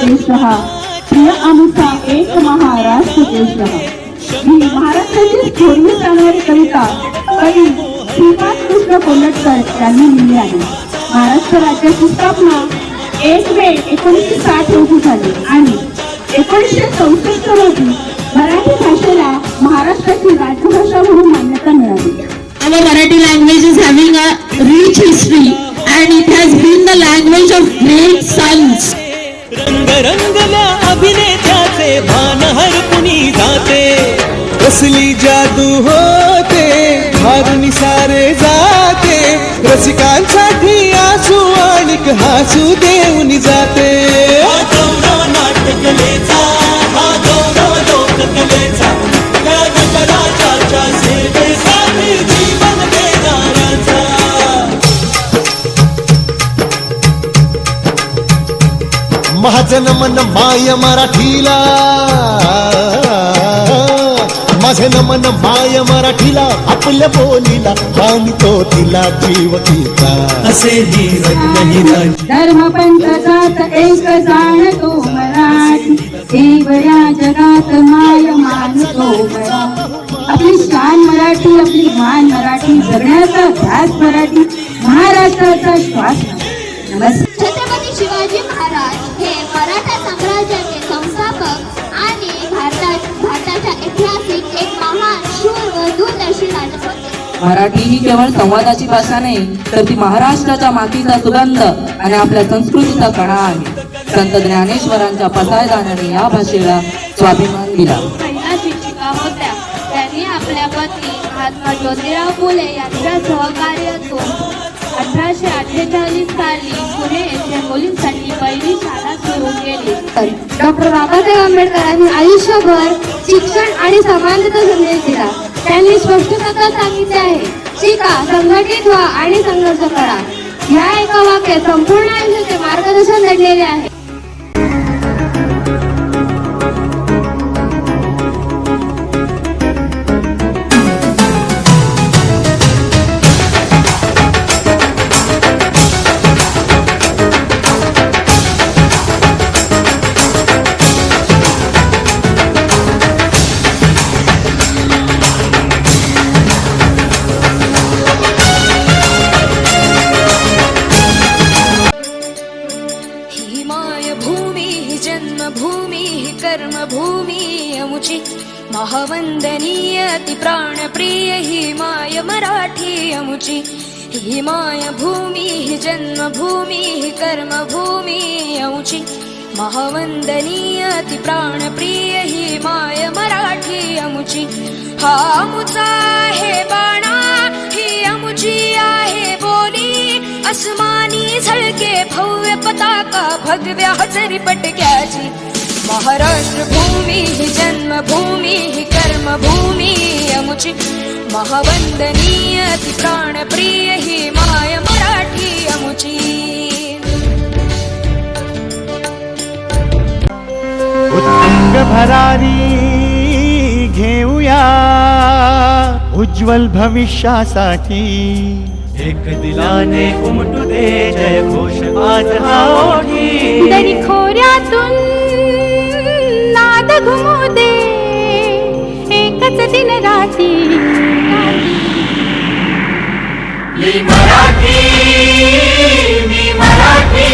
देश रहा, प्रिय आमचा एक महाराष्ट्र देश रहा. ही महाराष्ट्राची थोरवी सांगणारी कविता कवी श्रीपाद कृष्ण कोल्हटकर यांनी लिहिली आहे. महाराष्ट्र राज्याची स्थापना 1 मे 1960 रोजी झाली आणि 1964 रोजी मराठी भाषेला महाराष्ट्राची राजभाषा म्हणून मान्यता मिळाली. Our Marathi language is having a rich history and it has been the language of great sons. रंग रंगल्या अभिनेत्याचे भान हरपुनी जाते, कसली जादू होते भारुनी सारे जाते, रसिकांसाठी आसू आणिक हसू देऊन जाते. हा गौरव नाट्यकलेचा, हा गौरव लोककलेचा, गणराजाच्या सेवेसाठी जीवन देणाऱ्याचा. माझं मन माय मराठीला, माझं नमन माय मराठीला, आपल्या बोलीला मानितो तिला जीव तिचा. असे धर्म पंथ जात एक जाणतो मराठी, देव या जगात माय मानतो मराठी. आपली शान मराठी, आपली मान मराठी, जगण्याचा ध्यास मराठी, महाराष्ट्राचा श्वास. नमस्कार. छत्रपती शिवाजी महाराज हे मराठा साम्राज्याचे संस्थापक आणि भारताच्या ऐतिहासिक एक महान शूर व दूरदर्शी राजा होते. मराठी ही केवळ संवादाची भाषा नाही, तर ती महाराष्ट्राच्या मातीचा सुगंध आणि आपल्या संस्कृतीचा कणा आहे. संत ज्ञानेश्वरांच्या पसायदानाने या भाषेला स्वाभिमान दिला. पहिल्या शिक्षिका होत्या. त्यांनी आपल्या पती महात्मा ज्योतिराव फुले यांच्या सहकार्यातून 1848 साली पुणे येथे मुलींसाठी पहिली शाळा सुरू केली. डॉक्टर बाबासाहेब आंबेडकरांनी आयुष्यभर शिक्षण आणि समानतेचा संदेश दिला. त्यांनी स्पष्ट शब्दात सांगितले आहे, शिका, संघटित व्हा आणि संघर्ष करा. ह्या एका वाक्यात संपूर्ण आयुष्याचे मार्गदर्शन दडलेले आहे. कर्मभूमी अमुची महावंदनीय अति प्राणप्रिय ही माय मराठी अमुची. ही माय भूमी ही जन्मभूमी ही कर्मभूमी अमुची महावंदनीय अति प्राणप्रिय ही माय मराठी अमुची. हा अमुचा आहे बाणा, ही अमुची आहे बोली, अस्मानी झळके भव्य पताका भगव्या हजरी पटक्याची. महाराष्ट्र भूमी ही जन्मभूमी ही कर्मभूमी अमुची महावंदनीय अति प्राणप्रिय ही माय मराठी अमुची. उत्तुंग भरारी घेऊया उज्ज्वल भविष्यासाठी, एक दिलाने उमटू दे जय घोष आज हा ओठी. दरी खोऱ्यातून नाद घुमू दे एकच दिन राती. मी मराठी, मी मराठी.